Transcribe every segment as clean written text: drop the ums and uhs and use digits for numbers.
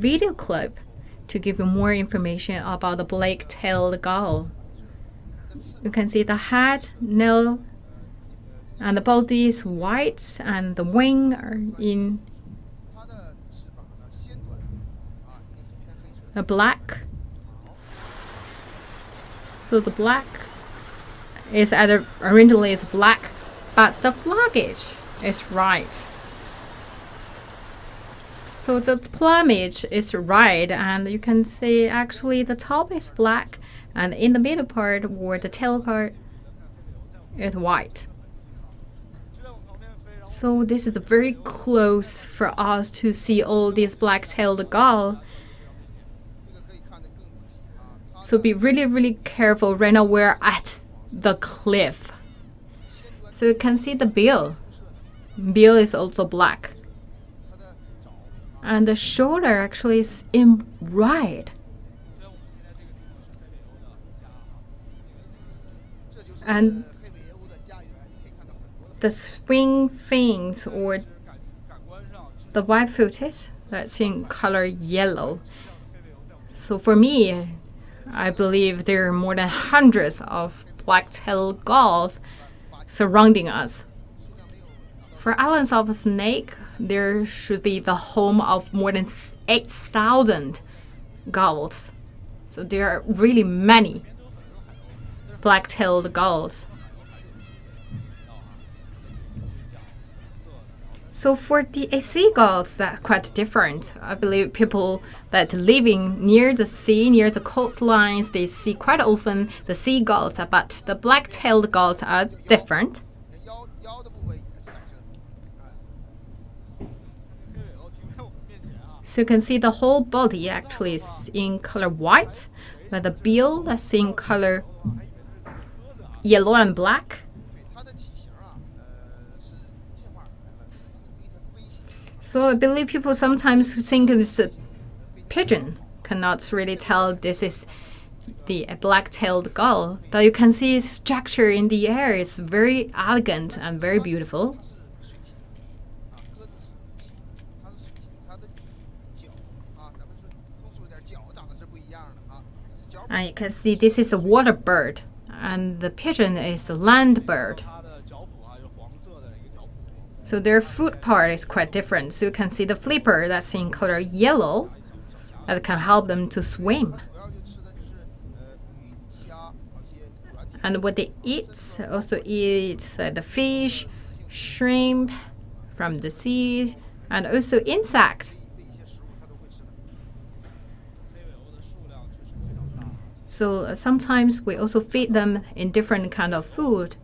video clip to give you more information about the black-tailed gull. You can see the head, nail, and the body is white, and the wing are in the black. So the black is originally is black, but the plumage is white. So the plumage is white, and you can see actually the top is black, and in the middle part or the tail part is white. So this is very close for us to see all these black-tailed gull. So be really, really careful. Right now we're at the cliff. So you can see the bill. Bill is also black. And the shoulder actually is in red. And the swing fins or the white-footed, that's in color yellow. So for me, I believe there are more than hundreds of black-tailed gulls surrounding us. For islands of snake, there should be the home of more than 8,000 gulls. So there are really many black-tailed gulls. So for the seagulls, that's quite different. I believe people that living near the sea, near the coastlines, they see quite often the seagulls, but the black-tailed gulls are different. So you can see the whole body actually is in color white, but the bill is in color yellow and black. So I believe people sometimes think it's a pigeon. Cannot really tell this is the black-tailed gull. But you can see its structure in the air is very elegant and very beautiful. And you can see this is a water bird, and the pigeon is a land bird. So their foot part is quite different. So you can see the flipper that's in color yellow that can help them to swim. And what they eat, also eat the fish, shrimp from the sea, and also insects. So sometimes we also feed them in different kind of food.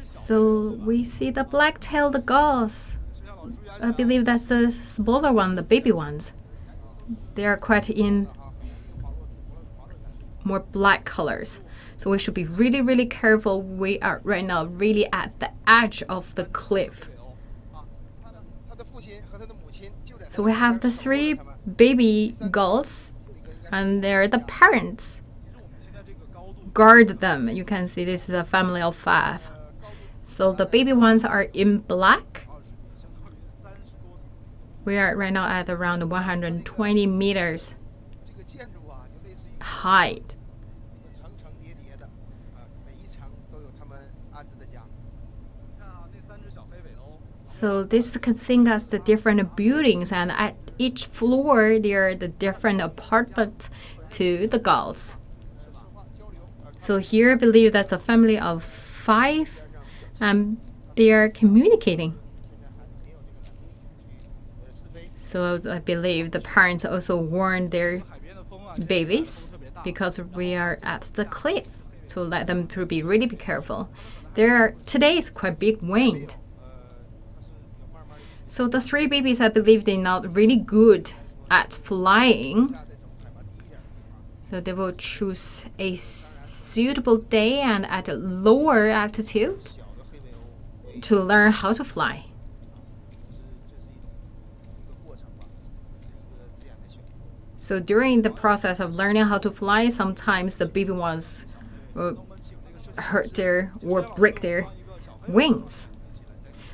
So we see the black-tailed gulls. I believe that's the smaller one, the baby ones. They are quite in more black colors. So we should be really, really careful. We are right now really at the edge of the cliff. So we have the 3 baby gulls, and they're the parents. Guard them. You can see this is a family of 5. So the baby ones are in black. We are right now at around 120 meters height. So this can think as the different buildings, and at each floor there are the different apartments to the gulls. So here I believe that's a family of 5. They are communicating. So I believe the parents also warn their babies because we are at the cliff. So let them to be really be careful. Today is quite big wind. So the 3 babies, I believe they're not really good at flying. So they will choose a suitable day and at a lower altitude to learn how to fly. So during the process of learning how to fly, sometimes the baby ones will hurt or break their wings.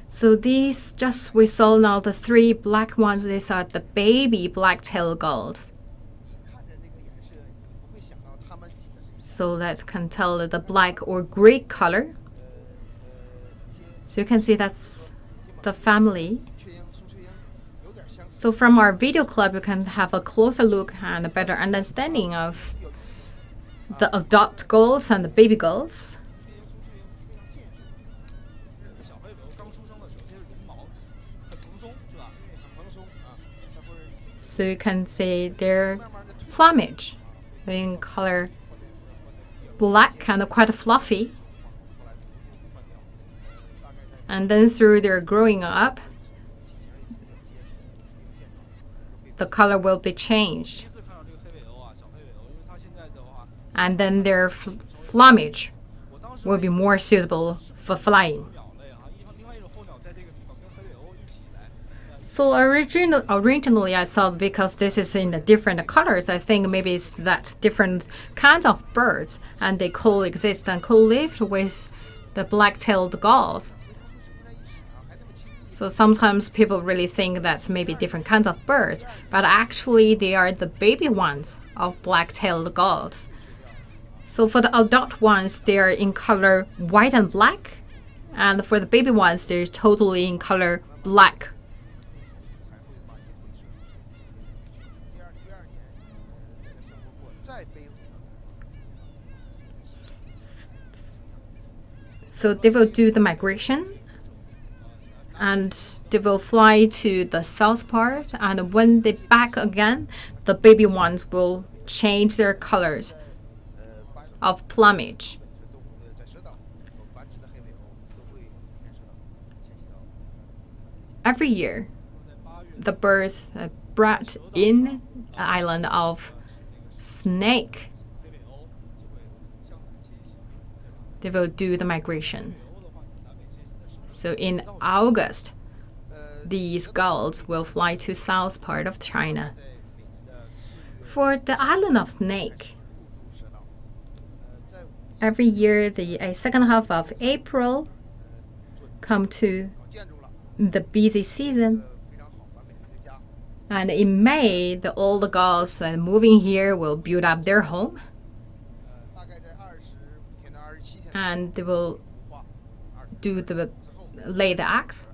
So these we saw now the 3 black ones. These are the baby black-tailed gulls. So let's can tell the black or gray color. So you can see that's the family. So from our video clip, you can have a closer look and a better understanding of the adult gulls and the baby gulls. So you can see their plumage in color black and quite fluffy. And then through their growing up, the color will be changed. And then their plumage will be more suitable for flying. So originally I thought because this is in the different colors, I think maybe it's that different kinds of birds and they coexist and co-live with the black-tailed gulls. So sometimes people really think that's maybe different kinds of birds, but actually they are the baby ones of black-tailed gulls. So for the adult ones, they are in color white and black, and for the baby ones, they're totally in color black. So they will do the migration and they will fly to the south part, and when they back again, the baby ones will change their colors of plumage. Every year, the birds brought in the island of Snake, they will do the migration. So in August, these gulls will fly to south part of China. For the island of Snake, every year the second half of April come to the busy season. And in May, the old gulls moving here will build up their home. And they will lay the eggs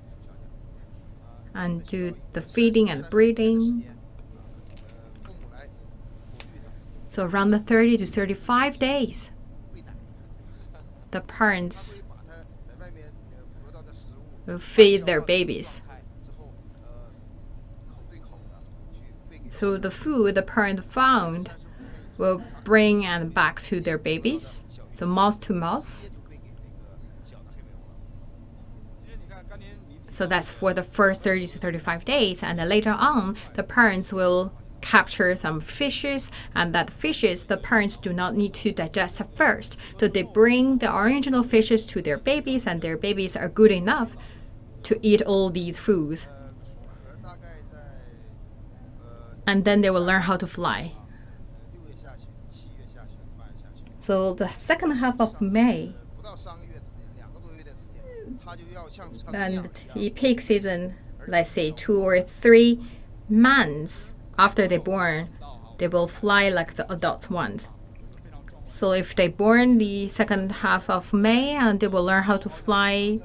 and do the feeding and breeding. So around the 30 to 35 days, the parents will feed their babies. So the food the parent found will bring and back to their babies, so mouth to mouth. So that's for the first 30 to 35 days, and then later on, the parents will capture some fishes, and that fishes the parents do not need to digest at first. So they bring the original fishes to their babies, and their babies are good enough to eat all these foods. And then they will learn how to fly. So the second half of May, and the peak season, let's say 2 or 3 months after they're born, they will fly like the adult ones. So if they born the second half of May, and they will learn how to fly,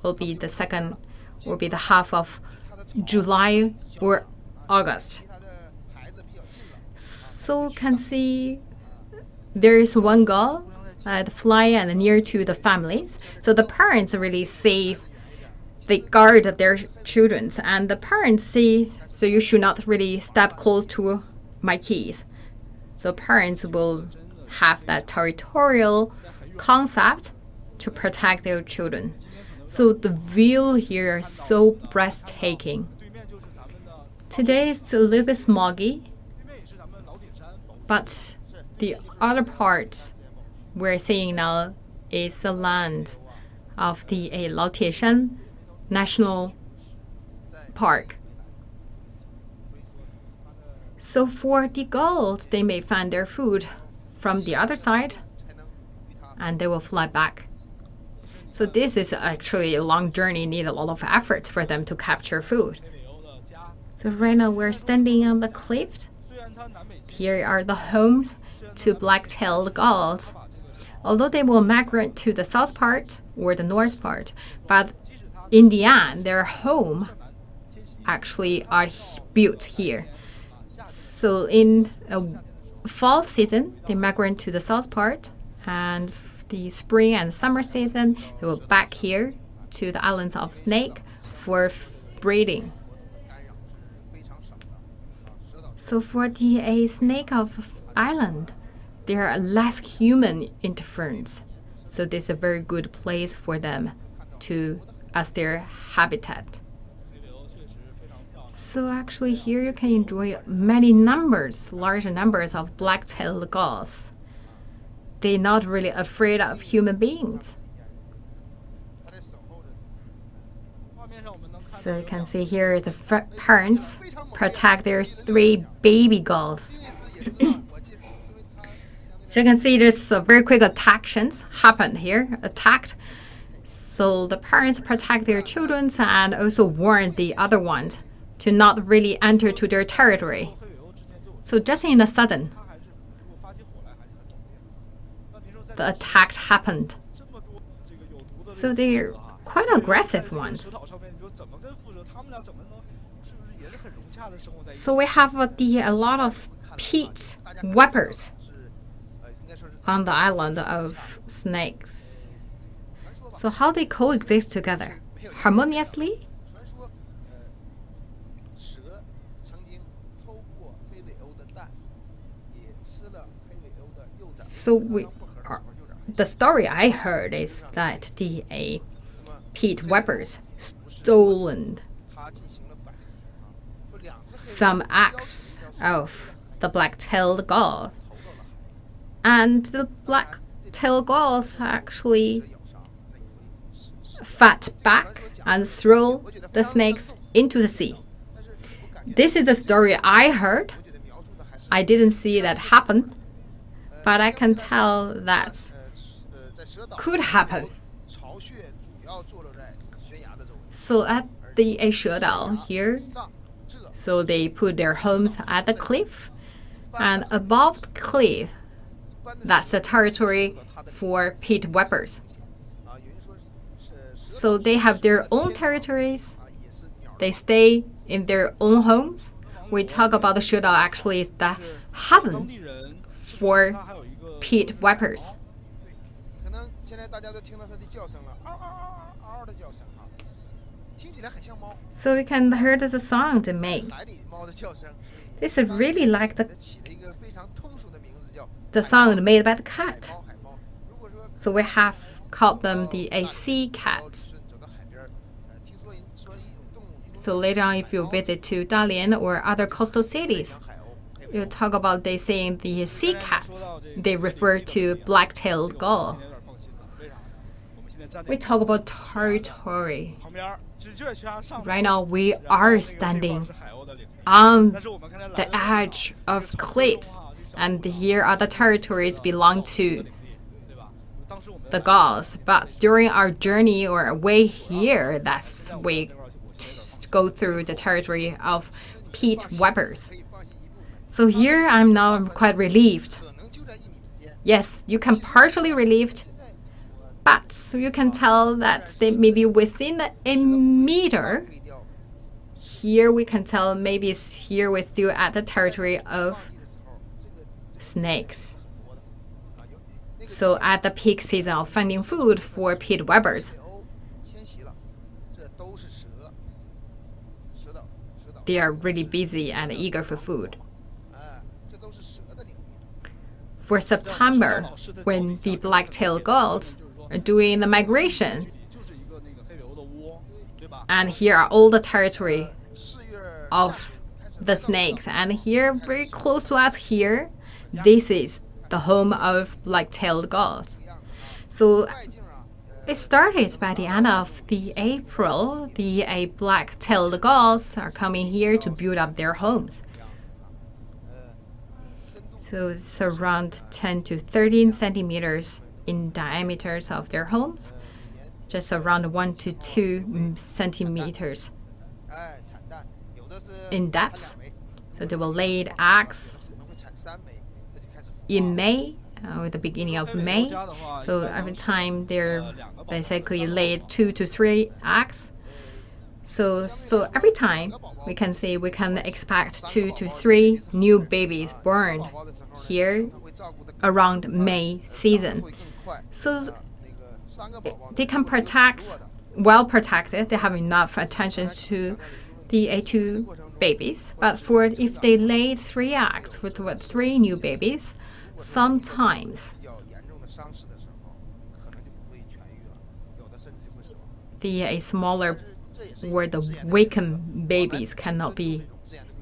will be the half of July or August. So you can see there is one gull fly and near to the families. So the parents really say they guard their children, and the parents say, so you should not really step close to my kids. So parents will have that territorial concept to protect their children. So the view here is so breathtaking. Today it's a little bit smoggy, but the other part we're seeing now is the land of the Laotian National Park. So for the gulls, they may find their food from the other side, and they will fly back. So this is actually a long journey, need a lot of effort for them to capture food. So right now we're standing on the cliff. Here are the homes to black-tailed gulls. Although they will migrate to the south part or the north part, but in the end, their home actually are built here. So in fall season, they migrate to the south part, and the spring and summer season, they will back here to the islands of Snake for breeding. So for the snake of island, there are less human interference. So this is a very good place for them to as their habitat. So actually here you can enjoy large numbers of black-tailed gulls. They're not really afraid of human beings. So you can see here the parents protect their 3 baby gulls. So you can see there's a very quick attacks happened here, attacked. So the parents protect their children and also warn the other ones to not really enter to their territory. So just in a sudden, the attack happened. So they're quite aggressive ones. So we have a lot of pit vipers on the island of snakes. So how they coexist together? Harmoniously? So the story I heard is that the pit vipers stolen some eggs of the black-tailed gull, and the black-tailed gulls actually fight back and throw the snakes into the sea. This is a story I heard. I didn't see that happen, but I can tell that could happen. So at the Shedao here, so they put their homes at the cliff, and above the cliff, that's the territory for pit vipers. So they have their own territories. They stay in their own homes. We talk about the Shedao actually is the heaven for pit vipers. So we can hear the song they make. This is really like the song made by the cat. So we have called them the sea cats. So later on, if you visit to Dalian or other coastal cities, you talk about they saying the sea cats. They refer to black-tailed gull. We talk about territory. Right now, we are standing on the edge of cliffs, and here are the territories belong to the gulls. But during our journey or way here, that's we go through the territory of pit vipers. So here I'm now quite relieved. Yes, you can partially relieved, but you can tell that they maybe within a meter. Here we can tell maybe here we're still at the territory of snakes. So at the peak season of finding food for pit vipers, they are really busy and eager for food. For September, when the black-tailed gulls are doing the migration, and here are all the territory of the snakes, and here very close to us here, this is the home of black-tailed gulls. So it started by the end of the April. The black-tailed gulls are coming here to build up their homes. So it's around 10 to 13 centimeters in diameters of their homes. just around 1 to 2 centimeters in depth. So they will lay eggs in May, or the beginning of May. So every time they're basically laid 2 to 3 eggs. So every time we can expect 2 to 3 new babies born here around May season. So they can well protected. They have enough attention to the 2 babies. But if they lay 3 eggs with 3 new babies, sometimes the smaller or the weakened babies cannot be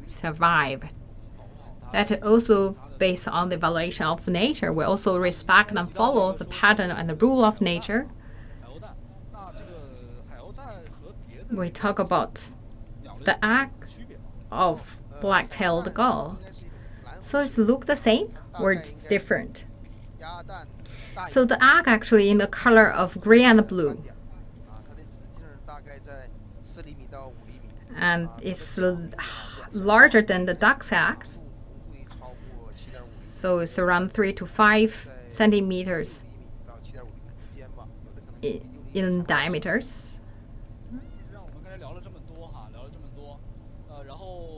survived. That is also based on the evaluation of nature. We also respect and follow the pattern and the rule of nature. We talk about the egg of black-tailed gull. So it looks the same or it's different? So the egg actually in the color of gray and blue. And it's larger than the duck's eggs. So it's around 3 to 5 centimeters in diameters.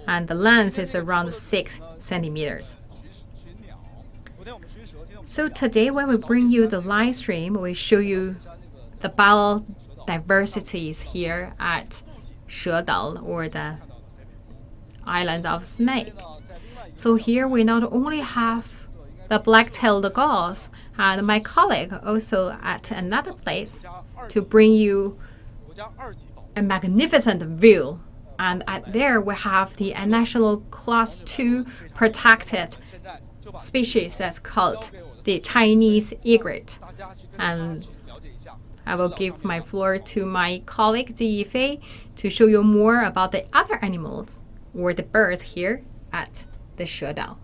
And the length is around 6 centimeters. So today when we bring you the live stream, we show you the biodiversities here at Shedao, or the island of snake. So here we not only have the black-tailed gulls, and my colleague also at another place to bring you a magnificent view. And there we have the national class 2 protected species that's called the Chinese egret. And I will give my floor to my colleague Ji Yifei to show you more about the other animals or the birds here at the Shedao.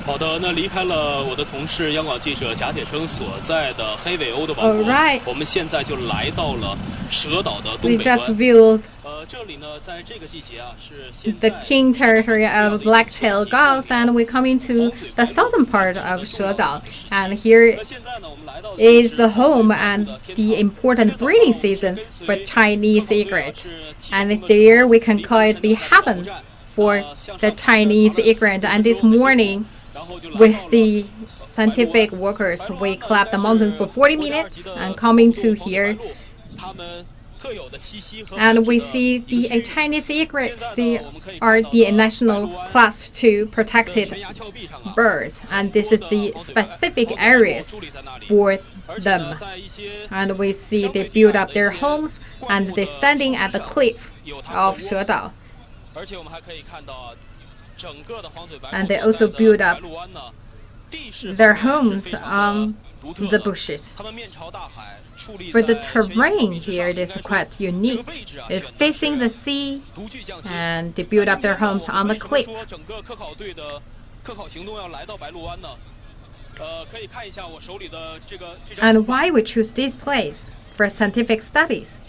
好的，那离开了我的同事央广记者贾铁生所在的黑尾鸥的王国， Alright. 我们现在就来到了蛇岛的东 We 北 just 端。viewed 这里呢，在这个季节啊，是现 the 在 king territory of black-tailed gulls, and we're coming to the southern part of Shedao. And here 那现在呢，我们来到的 is the home and the important breeding season for Chinese egret. And there we can call it the heaven for the Chinese egret. And this morning, with the scientific workers, we climbed the mountain for 40 minutes and coming to here. And we see the Chinese egret. They are the national class 2 protected birds, and this is the specific areas for them. And we see they build up their homes, and they're standing at the cliff of Shedao. And they also build up their homes on the bushes. For the terrain here, it is quite unique. It's facing the sea, and they build up their homes on the cliff. And why we choose this place for scientific studies?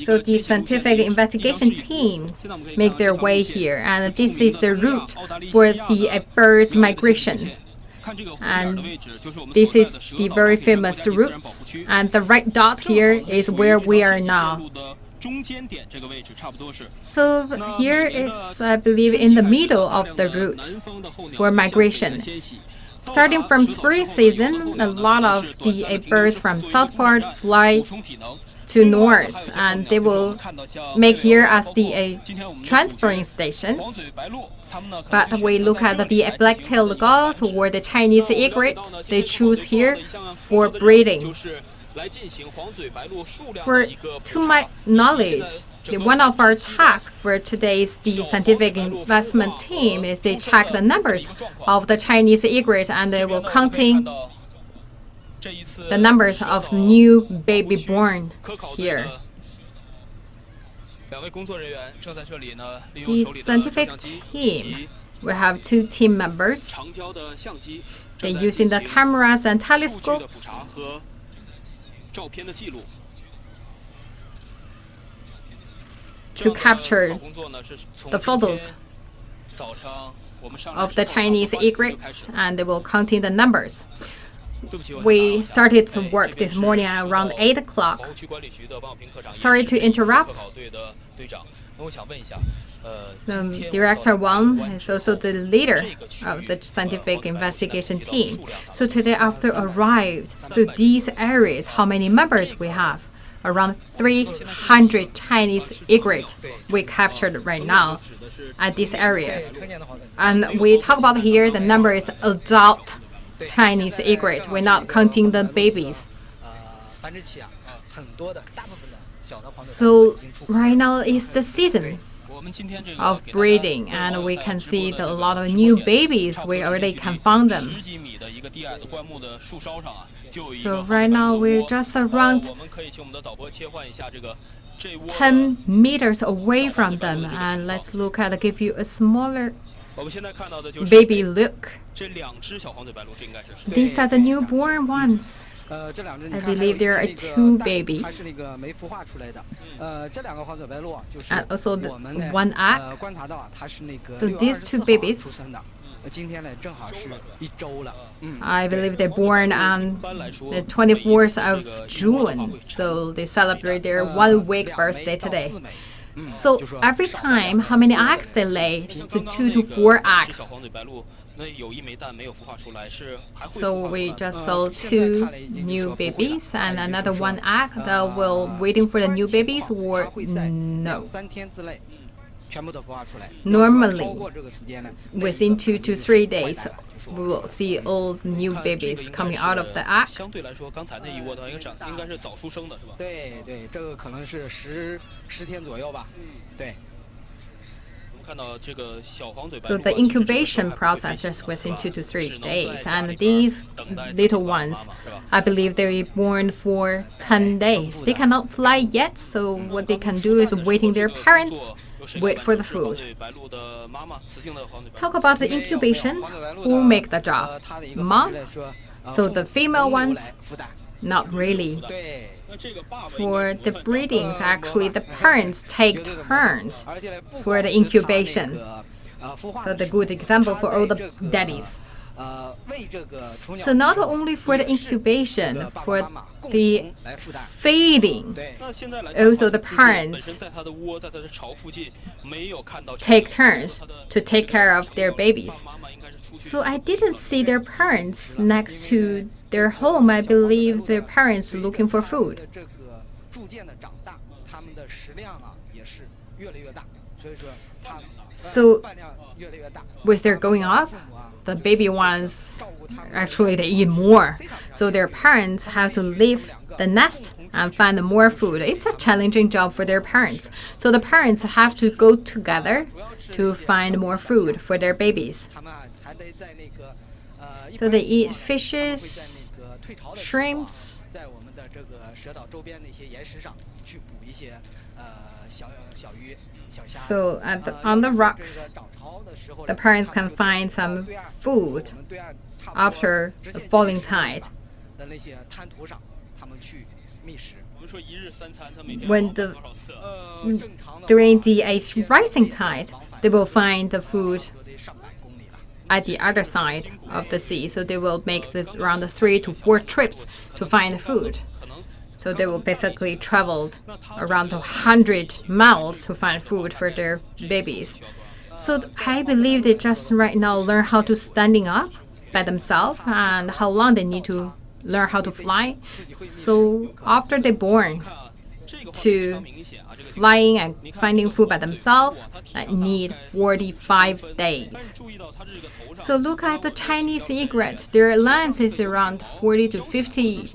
So the scientific investigation teams make their way here, and this is the route for the bird's migration. And this is the very famous routes, and the red dot here is where we are now. So here is, I believe, in the middle of the route for migration. Starting from spring season, a lot of the birds from south part fly to north, and they will make here as the transferring stations. But we look at the black-tailed gulls or the Chinese egret, they choose here for breeding. To my knowledge, one of our tasks for today's the scientific investment team is to check the numbers of the Chinese egret, and they will counting the numbers of new baby born here. The scientific team, we have 2 team members. They're using the cameras and telescopes to capture the photos of the Chinese egrets, and they will counting the numbers. We started to work this morning at around 8 o'clock. Sorry to interrupt. Director Wang is also the leader of the scientific investigation team. So today after arrived, so these areas, how many members we have? Around 300 Chinese egret we captured right now at these areas. And we talk about here, the number is adult Chinese egret. We're not counting the babies. So right now is the season of breeding, and we can see a lot of new babies. We already can find them. So right now we're just around 10 meters away from them, and let's look at give you a smaller baby look. These are the newborn ones. I believe there are 2 babies. And also one egg. So these 2 babies, I believe they're born on the 24th of June. So they celebrate their 1-week birthday today. So every time, how many eggs they lay? So 2 to 4 eggs. So we just saw 2 new babies and another 1 egg that will waiting for the new babies, or no. Normally, within 2 to 3 days, we will see all new babies coming out of the egg. So the incubation process is within 2 to 3 days, and these little ones, I believe they're born for 10 days. They cannot fly yet, so what they can do is waiting their parents, wait for the food. Talk about the incubation. Who make the job? Mom? So the female ones? Not really. For the breedings, actually, the parents take turns for the incubation. So the good example for all the daddies. So not only for the incubation, for the feeding, also the parents take turns to take care of their babies. So I didn't see their parents next to their home. I believe their parents looking for food. So with their going up, the baby ones, actually they eat more. So their parents have to leave the nest and find more food. It's a challenging job for their parents. So the parents have to go together to find more food for their babies. So they eat fishes, shrimps. So on the rocks, the parents can find some food after the falling tide. During the rising tide, they will find the food at the other side of the sea. So they will make around 3 to 4 trips to find the food. So they will basically travel around 100 miles to find food for their babies. So I believe they just right now learn how to standing up by themselves and how long they need to learn how to fly. So after they're born, to flying and finding food by themselves, that need 45 days. So look at the Chinese egrets. Their length is around 40 to 50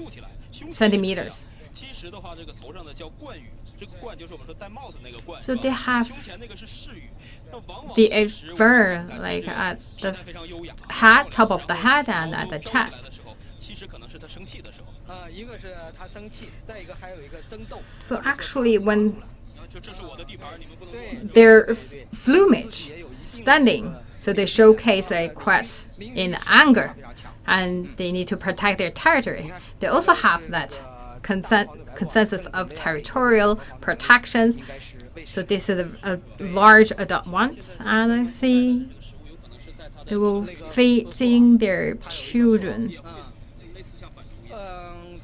centimeters. 70的话，这个头上的叫冠羽，这个冠就是我们说戴帽子那个冠。So they have 胸前那个是饰羽，那往往 the 其实 fur 感觉 like 这个 at 体 the 态非常优雅 head, top of the head, and at the 招过来 chest. 的时候，其实可能是他生气的时候。一个是他生气，再一个还有一个争斗。 So actually, when 这是我的地盘，你们不能动我。 their plumage standing, so they showcase their quest in anger, and they need to protect their territory. They also have that consensus of territorial protections. So this is a large adult ones, and I see they will feeding their children.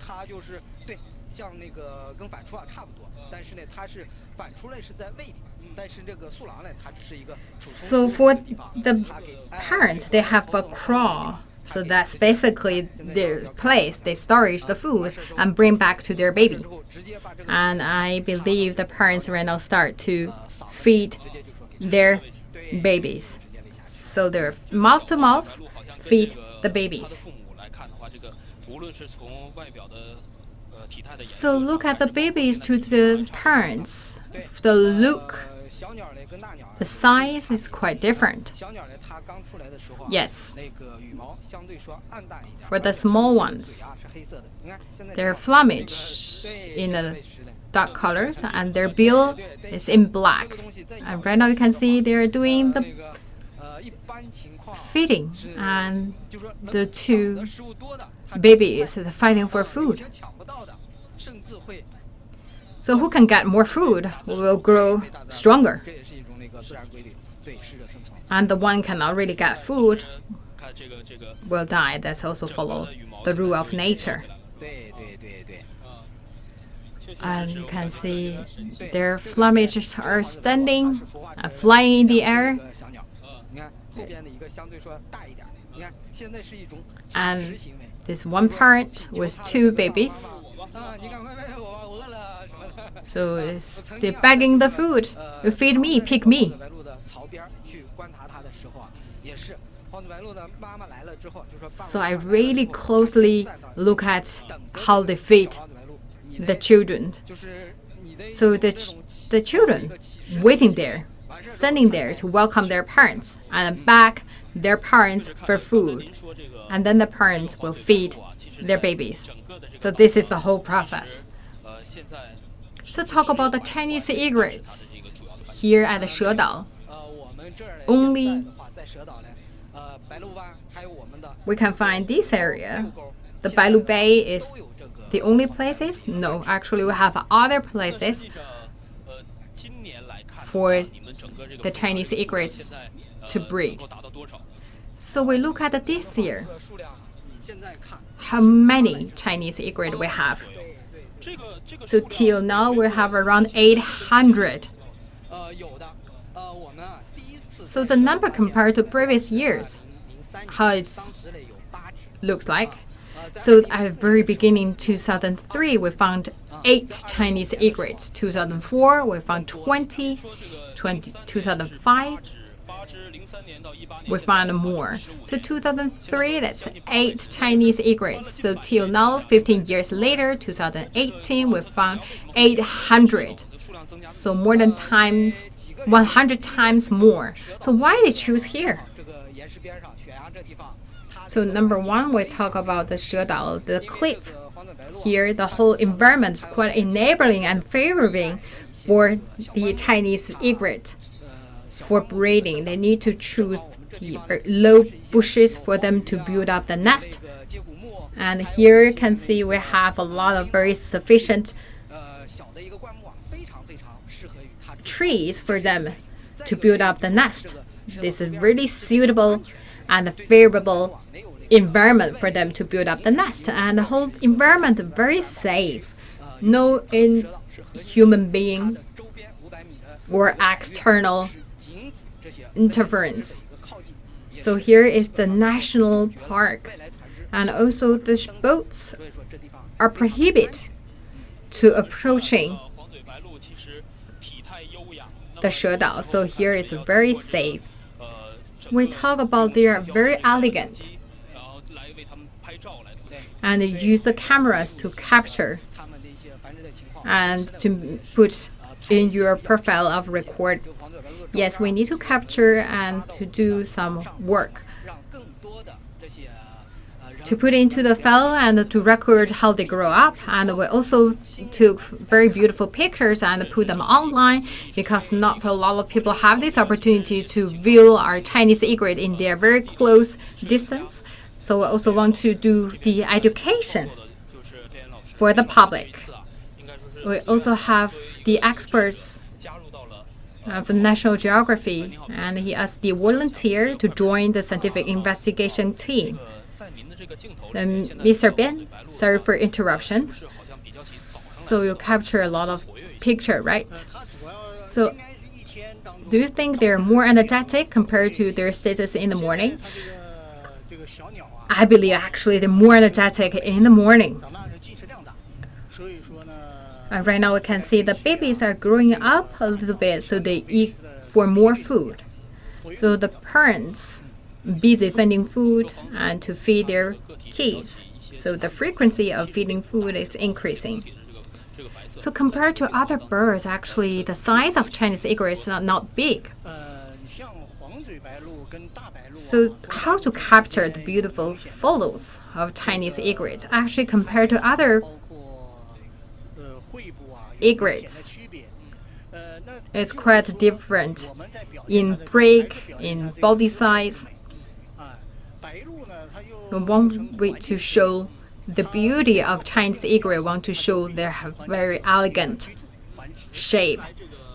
它就是对，像那个跟反刍差不多，但是呢，它是反刍类是在胃里，但是这个素狼呢，它只是一个储存 So 食物 for 的地方。 the 它给 parents, they have a craw. So that's basically their place. They storage the food and bring back to their baby. 之后直接把这个 And I believe the parents right now start to feed their babies. So they're mouth to mouth feed the babies. 父母来看的话，这个无论是从外表的体态的颜 So 色， look at the babies to the parents. The look, 小鸟呢跟大鸟 the size is quite different. 小鸟呢，它刚出来的时候啊 Yes. 那个羽毛相对说暗淡一点。 For the small 嘴 ones, 啊是黑色的。你看现在 their 这个 plumage in the dark colors and their bill is in black. And right now you can see they're doing the 那个一般情况 feeding, and 就说能 the 抢 two 的食物多的，它 babies are fighting for 有 food. 些抢不到的，甚至会 So who can get more food will grow stronger. 这也是一种那个自然规律，对适者生存。 And the one cannot really get food 看这个 will die. That's also follow the rule of nature. 对对对对。 And you can see their plumages are standing and flying in the air. 小鸟，你看后边的一个相对说大一点，你看现在是一种乞 And 食行为。 there's one parent with two babies. 你赶快喂我饿了什么的。 So they're begging the food. You feed me, pick me. 黄嘴白鹭的槽边去观察它的时候啊，也是黄嘴白鹭的妈妈来了之后就说。 So I really closely look at how they feed 黄嘴白鹭， the children. 就是你的 So the children waiting there, standing there to welcome their parents and beg their parents for food. And then the parents will feed their babies. So this is the whole process. 现在 So talk about the Chinese egrets here at the Shedao. 我们这儿呢 Only 现在的话在蛇岛呢，白鹭湾还有我们的 we can find this area. The Bailu Bay is 都有这个 the only places? No, actually we have other places 今年来看 for 你们整个这个 the Chinese egrets 现在 to breed. 能够达到多少？ So we look at this year. 数量，现在看， How many Chinese egret we have? 这个 So till now we have around 800. 有的，我们啊第一次 So the number compared to previous years, 03 how 当 it 时呢有8只， looks like. So at the very beginning, 2003, we found 8 Chinese egrets. 2004, we found 20. 2005, 8只03年到18年 we found more. So 2003, that's 8 Chinese egrets. So till now, 15 years later, 2018, we found 800. So more than times, 100 times more. So why they choose here? 这个岩石边上悬崖这地方，它 So number one, we talk about the Shedao, the cliff. 黄嘴白鹭啊 Here, the whole environment is quite enabling and favoring for the Chinese egret for breeding. They need to choose the low bushes for them to build up the nest. 这个接骨木， And here you can see we have a lot of very sufficient 小的一个灌木啊，非常非常适合于它这个 trees for them to build up the nest. This is really suitable and favorable environment for them to build up the nest. And the whole environment is very safe. No human being 周边500米的 or external 井子这些 interference. 靠近， So here is the national park. 外来船只， And also the boats 所以说这地方 are prohibited to approaching 黄嘴白鹭其实体态优雅， the Shedao. So here it's very safe. We talk about they are very elegant. 然后来为他们拍照来。and use the cameras to capture and to put in your profile of record. Yes, we need to capture and to do some work to put into the file and to record how they grow up. And we also took very beautiful pictures and put them online because not a lot of people have this opportunity to view our Chinese egret in their very close distance. So we also want to do the education for the public. We also have the experts of National Geography, and he asked the volunteer to join the scientific investigation team. Mr. Bian, sorry for interruption. So you capture a lot of picture, right? So do you think they're more energetic compared to their status in the morning? I believe actually they're more energetic in the morning. Right now we can see the babies are growing up a little bit, so they eat for more food. So the parents busy finding food and to feed their kids. So the frequency of feeding food is increasing. So compared to other birds, actually the size of Chinese egret is not big. So how to capture the beautiful photos of Chinese egrets? Actually, compared to other egrets, it's quite different in break, in body size. One way to show the beauty of Chinese egret, want to show their very elegant shape.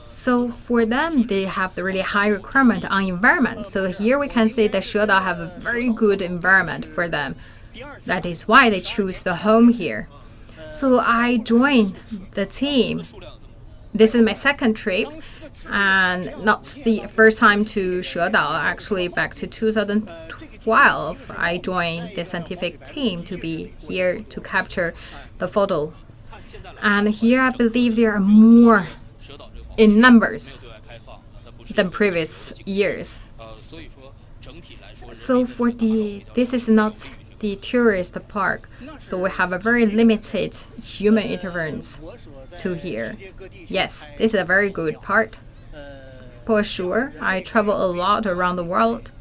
So for them, they have the really high requirement on environment. So here we can see the Shedao have a very good environment for them. That is why they choose the home here. So I joined the team. This is my second trip, and not the first time to Shedao. Actually, back to 2012, I joined the scientific team to be here to capture the photo. And here I believe there are more in numbers than previous years. So for this is not the tourist park, so we have a very limited human interference to here. Yes, this is a very good part. For sure, I travel a lot around the world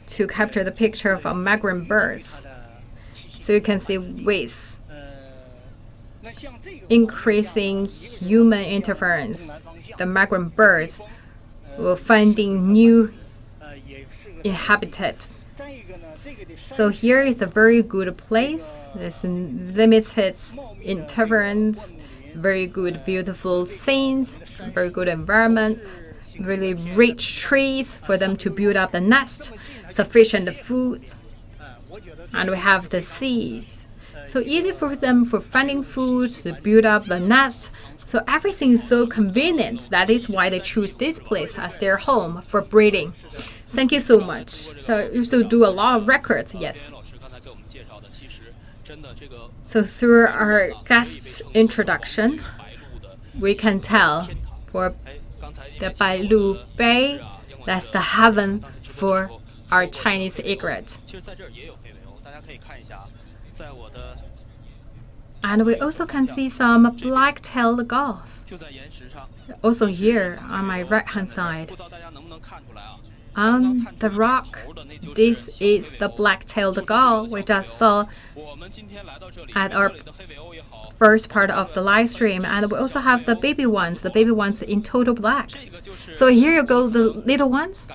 to capture the picture of migrant birds. So you can see with increasing human interference, the migrant birds will finding new inhabited. So here is a very good place. There's limited interference, very good beautiful scenes, very good environment, really rich trees for them to build up the nest, sufficient food, and we have the seas. So easy for them for finding food, to build up the nest. So everything is so convenient. That is why they choose this place as their home for breeding. Thank you so much. So you still do a lot of records, yes. So through our guest's introduction, we can tell for the Bailu Bay, that's the heaven for our Chinese egret. And we also can see some black-tailed gulls. Also here on my right-hand side, on the rock, this is the black-tailed gull we just saw at our first part of the live stream. And we also have the baby ones in total black. So here you go, the little ones.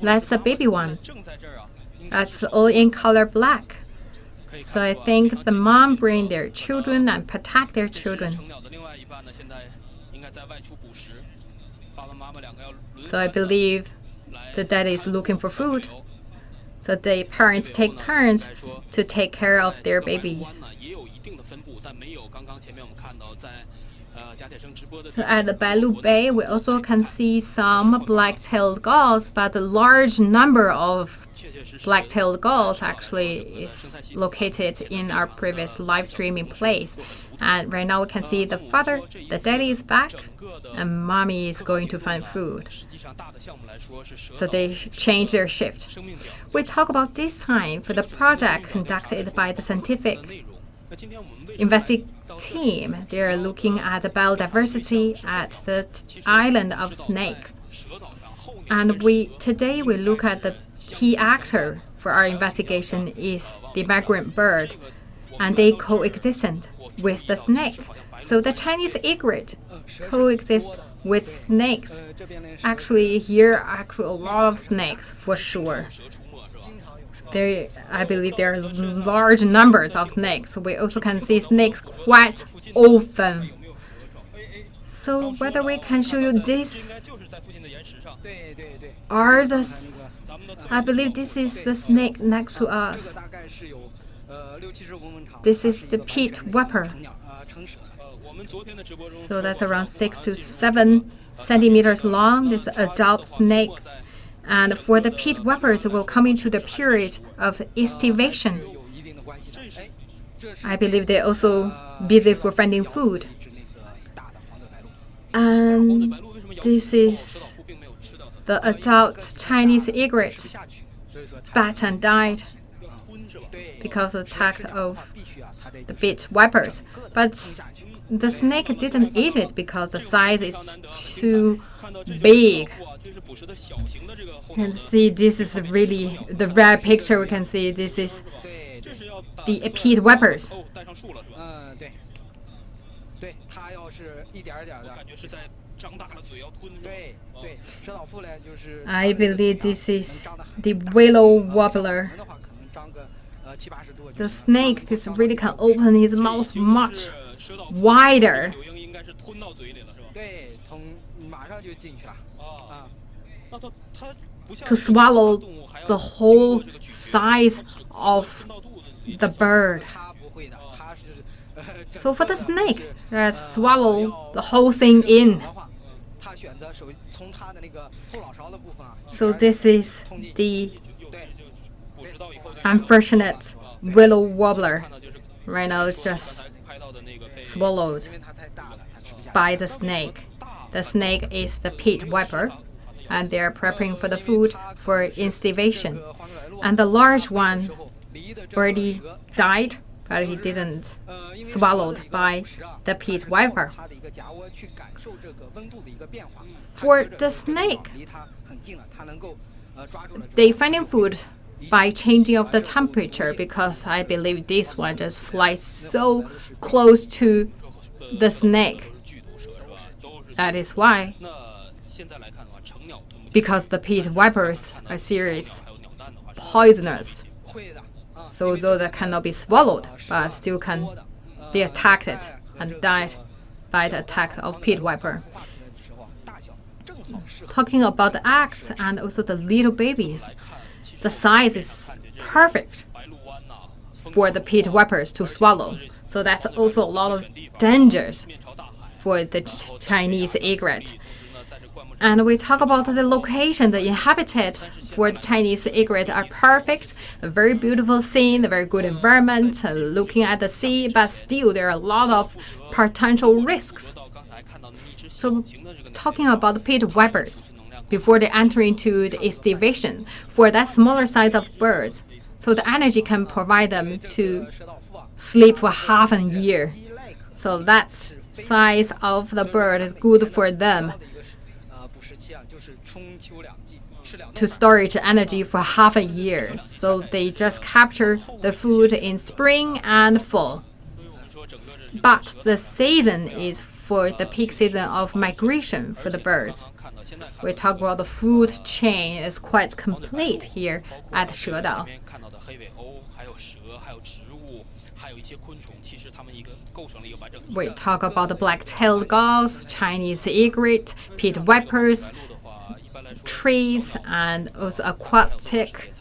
That's the baby ones. That's all in color black. So I think the mom bring their children and protect their children. So I believe the daddy is looking for food. So the parents take turns to take care of their babies. So at the Bailu Bay, we also can see some black-tailed gulls, but the large number of black-tailed gulls actually is located in our previous live streaming place. And right now we can see the father, the daddy is back, and mommy is going to find food. So they change their shift. We talk about this time for the project conducted by the scientific investigative team. They are looking at the biodiversity at the island of Snake. And today we look at the key actor for our investigation is the migrant bird, and they coexist with the snake. So the Chinese egret coexist with snakes. Actually, here are a lot of snakes for sure. I believe there are large numbers of snakes. We also can see snakes quite often. So whether we can show you this I believe this is the snake next to us. This is the pit viper. So that's around 6 to 7 centimeters long. This adult snakes. And for the pit vipers, it will come into the period of estivation. I believe they're also busy for finding food. And this is the adult Chinese egret. Batten died because of the attack of the pit vipers. But the snake didn't eat it because the size is too big. And see, this is really the rare picture we can see. This is the pit vipers. I believe this is the willow wobbler. The snake really can open his mouth much wider to swallow the whole size of the bird. So for the snake, just swallow the whole thing in. So this is the unfortunate willow wobbler. Right now it's just swallowed by the snake. The snake is the pit viper, and they are preparing for the food for estivation. And the large one already died, but he didn't swallowed by the pit viper. For the snake, they finding food by changing of the temperature, because I believe this one just flies so close to the snake. That is why, because the pit vipers are serious poisonous. So though they cannot be swallowed, but still can be attacked and died by the attack of pit viper. Talking about the eggs and also the little babies, the size is perfect for the pit vipers to swallow. So that's also a lot of dangers for the Chinese egret. And we talk about the location, the inhabited for the Chinese egret are perfect, a very beautiful scene, a very good environment, looking at the sea, but still there are a lot of potential risks. So talking about the pit vipers, before they enter into the estivation, for that smaller size of birds, so the energy can provide them to sleep for half a year. So that size of the bird is good for them to storage energy for half a year. So they just capture the food in spring and fall. But the season is for the peak season of migration for the birds. We talk about the food chain is quite complete here at Shedao. We talk about the black-tailed gulls, Chinese egret, pit vipers, trees, and also aquatic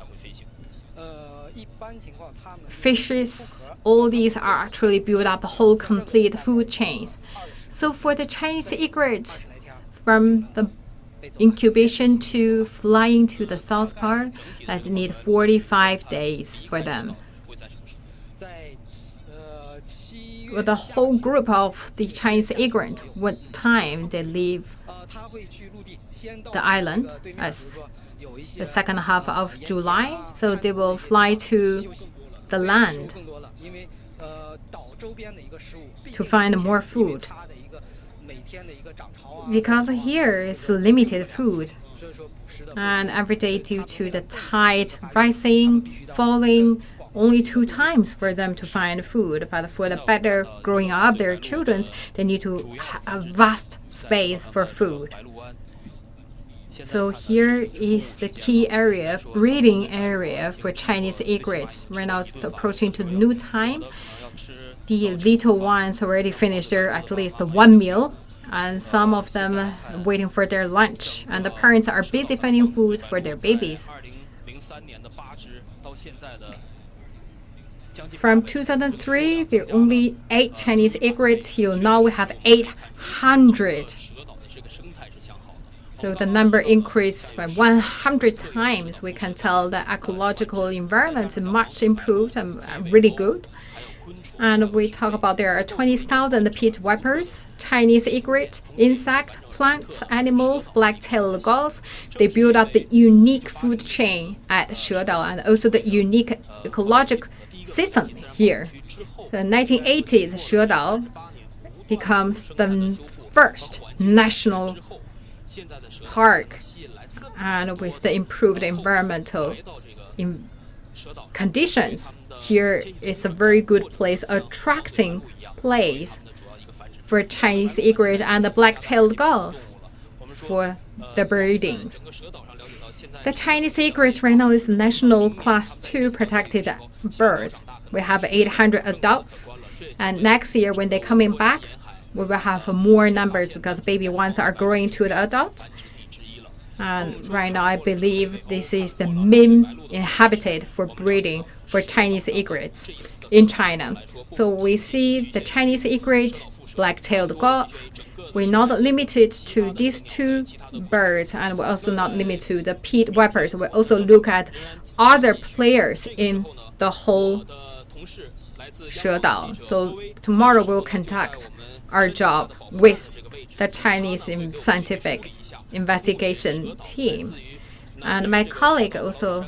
fishes. All these are actually build up the whole complete food chains. So for the Chinese egret, from the incubation to flying to the south part, that need 45 days for them. With the whole group of the Chinese egret, what time they leave the island as the second half of July, so they will fly to the land to find more food. Because here is limited food, and every day due to the tide rising, falling, only 2 times for them to find food. But for the better growing up their children, they need to have a vast space for food. So here is the key area, breeding area for Chinese egrets. Right now it's approaching to the new time. The little ones already finished their at least 1 meal, and some of them waiting for their lunch. And the parents are busy finding food for their babies. From 2003, there were only 8 Chinese egrets. Till now we have 800. So the number increased by 100 times. We can tell the ecological environment is much improved and really good. And we talk about there are 20,000 pit vipers, Chinese egret, insect, plants, animals, black-tailed gulls. They build up the unique food chain at Shedao and also the unique ecological system here. The 1980s, Shedao becomes the first national park, and with the improved environmental conditions, here is a very good place, attracting place for Chinese egret and the black-tailed gulls for the breeding. The Chinese egret right now is national class 2 protected birds. We have 800 adults, and next year when they're coming back, we will have more numbers because baby ones are growing to the adult. And right now, I believe this is the main inhabited for breeding for Chinese egrets in China. So we see the Chinese egret, black-tailed gulls. We're not limited to these 2 birds, and we're also not limited to the pit vipers. We also look at other players in the whole Shedao. So tomorrow we'll conduct our job with the Chinese scientific investigation team. And my colleague also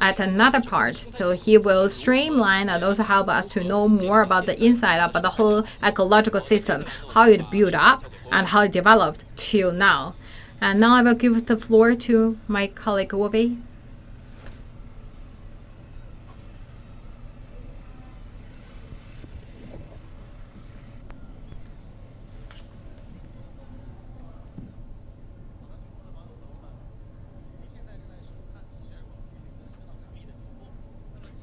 at another part, so he will streamline and also help us to know more about the inside about the whole ecological system, how it built up and how it developed till now. And now I will give the floor to my colleague Wei.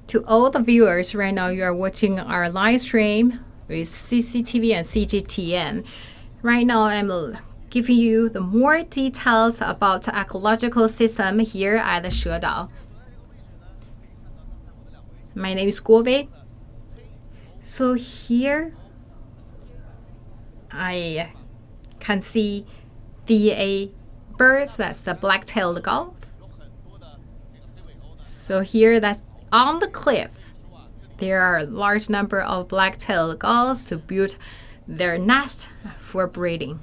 To all the viewers right now, you are watching our live stream with CCTV and CGTN. Right now, I'm giving you the more details about the ecological system here at the Shedao. My name is Gull. So here, I can see the birds. That's the black-tailed gull. So here, that's on the cliff, there are a large number of black-tailed gulls to build their nest for breeding.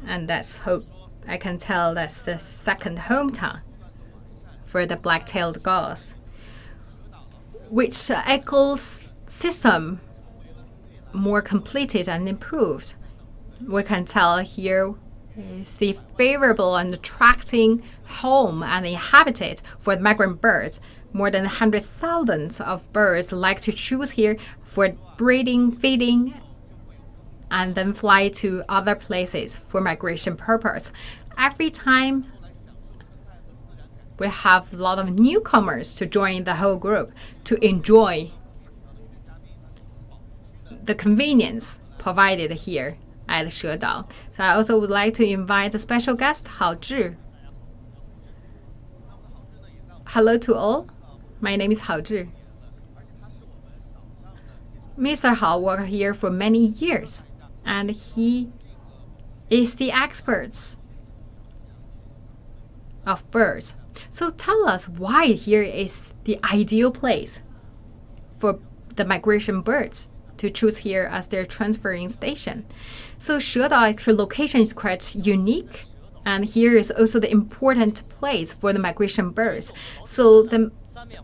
And that's hope. I can tell that's the second hometown for the black-tailed gulls. Which ecosystem more completed and improved? We can tell here is the favorable and attracting home and inhabited for the migrant birds. More than 100,000 of birds like to choose here for breeding, feeding, and then fly to other places for migration purpose. Every time we have a lot of newcomers to join the whole group to enjoy the convenience provided here at Shedao. So I also would like to invite a special guest, Hao Zhi. Hello to all. My name is Hao Zhi. Mr. Hao worked here for many years, and he is the expert of birds. So tell us why here is the ideal place for the migration birds to choose here as their transferring station. So Shedao actual location is quite unique, and here is also the important place for the migration birds. So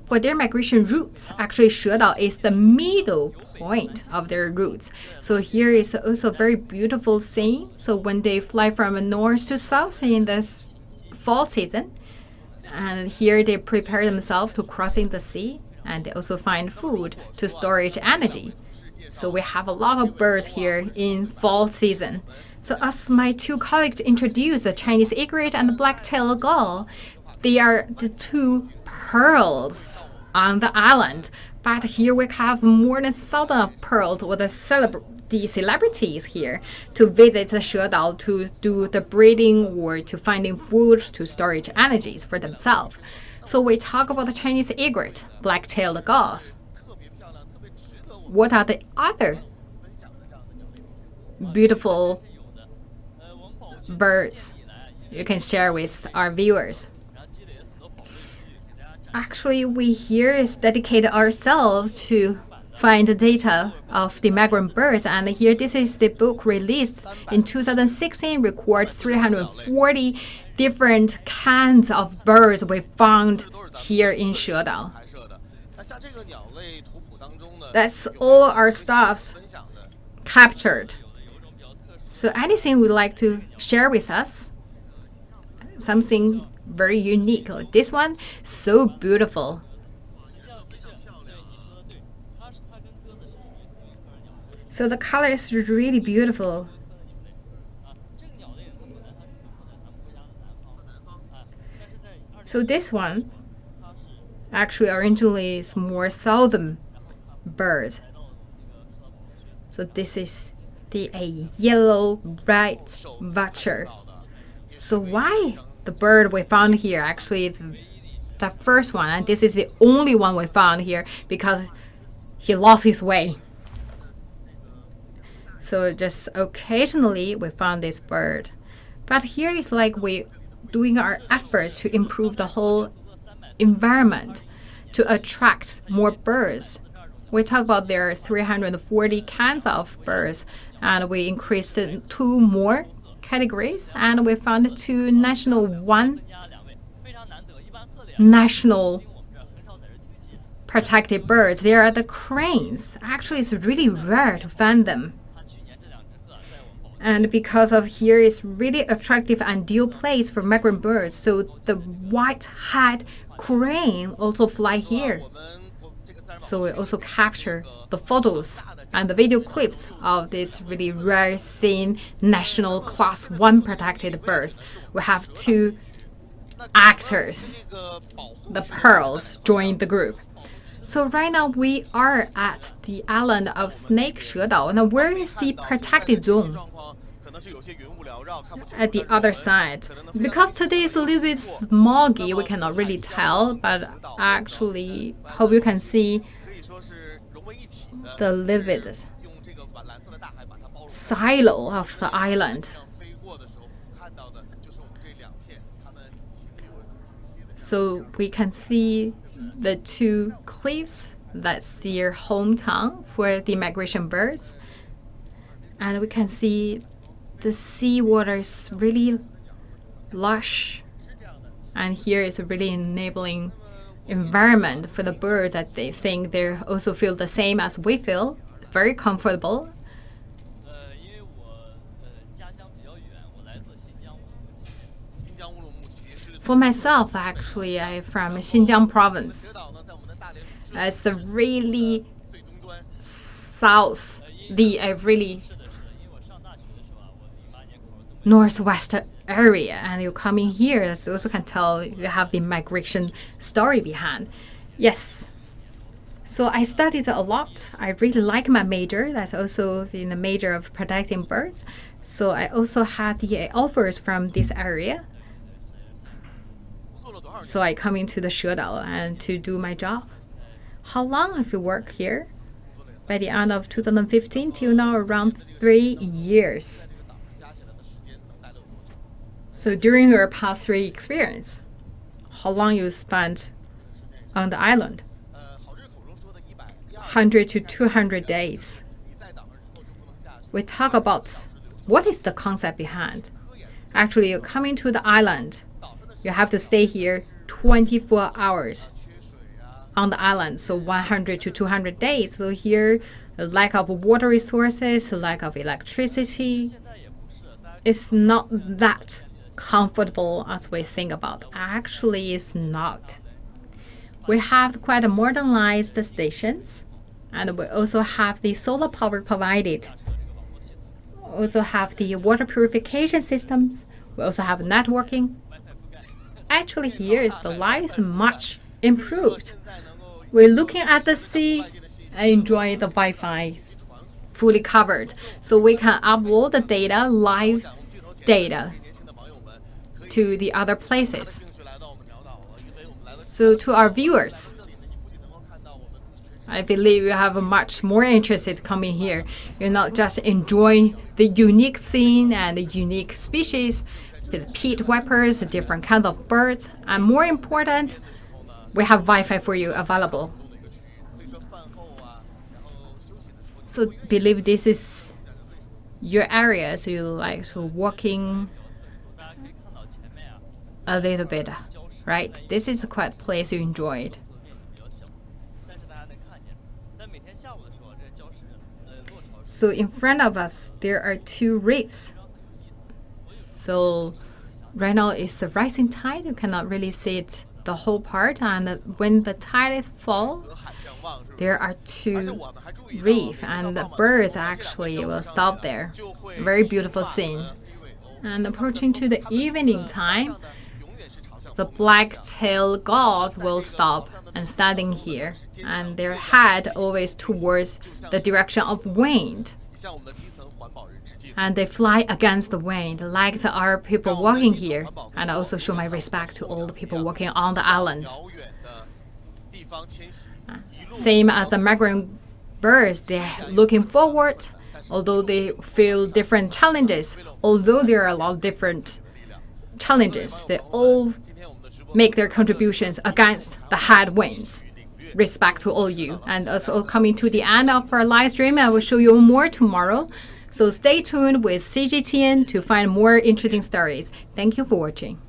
for their migration routes, actually Shedao is the middle point of their routes. So here is also a very beautiful scene. So when they fly from north to south in this fall season, and here they prepare themselves to crossing the sea, and they also find food to storage energy. So we have a lot of birds here in fall season. So as my two colleagues introduced, the Chinese egret and the black-tailed gull, they are the two pearls on the island. But here we have more than 1,000 of pearls with the celebrities here to visit the Shedao to do the breeding or to finding food to storage energies for themselves. So we talk about the Chinese egret, black-tailed gulls. What are the other beautiful birds you can share with our viewers? Actually, we here is dedicated ourselves to find the data of the migrant birds, and here this is the book released in 2016, records 340 different kinds of birds we found here in Shedao. That's all our stuffs captured. So anything you'd like to share with us? Something very unique. Like this one, so beautiful. So the color is really beautiful. So this one actually originally is more southern bird. So this is a yellow right vulture. So why the bird we found here, actually the first one, and this is the only one we found here because he lost his way. So just occasionally we found this bird. But here is like we doing our efforts to improve the whole environment to attract more birds. We talk about there are 340 kinds of birds, and we increased 2 more categories, and we found one national protected birds. There are the cranes. Actually, it's really rare to find them. And because of here is really attractive and ideal place for migrant birds, so the white-head crane also fly here. So we also capture the photos and the video clips of this really rare scene national class 1 protected birds. We have 2 actors, the pearls, join the group. So right now we are at the island of Snake Shedao. Now where is the protected zone? At the other side. Because today is a little bit smoggy, we cannot really tell, but actually hope you can see the little bit silo of the island. So we can see the 2 cliffs. That's their hometown for the migration birds. And we can see the seawater is really lush. And here is a really enabling environment for the birds that they think they also feel the same as we feel, very comfortable. For myself, actually, I'm from Xinjiang province. It's a really south, really northwest area, and you come in here, as you also can tell, you have the migration story behind. Yes. So I studied a lot. I really like my major. That's also in the major of protecting birds. So I also had the offers from this area. So I come into the Shedao and to do my job. How long have you worked here? by the end of 2015 till now, around 3 years. So during your past 3 experience, how long you spent on the island? 100 to 200 days. We talk about what is the concept behind. Actually, you're coming to the island. You have to stay here 24 hours on the island, so 100 to 200 days. So here, the lack of water resources, lack of electricity, it's not that comfortable as we think about. Actually, it's not. We have quite modernized stations, and we also have the solar power provided. Also have the water purification systems. We also have networking. Actually, here the life is much improved. We're looking at the sea and enjoy the Wi-Fi fully covered, so we can upload the data, live data, to the other places. So to our viewers, I believe you have much more interested coming here. You're not just enjoying the unique scene and the unique species, with pit vipers, different kinds of birds, and more important, we have Wi-Fi for you available. So believe this is your area, so you like to walking a little bit, right? This is a quiet place you enjoyed. So in front of us, there are 2 reefs. So right now it's the rising tide. You cannot really see it the whole part. And when the tide is full, there are 2 reefs, and the birds actually will stop there. Very beautiful scene. And approaching to the evening time, the black-tailed gulls will stop and standing here, and their head always towards the direction of wind. And they fly against the wind, like our people walking here, and I also show my respect to all the people working on the islands. Same as the migrant birds, they're looking forward, although they feel different challenges. Although there are a lot of different challenges, they all make their contributions against the headwinds. Respect to all you. And also coming to the end of our live stream, I will show you more tomorrow. So stay tuned with CGTN to find more interesting stories. Thank you for watching.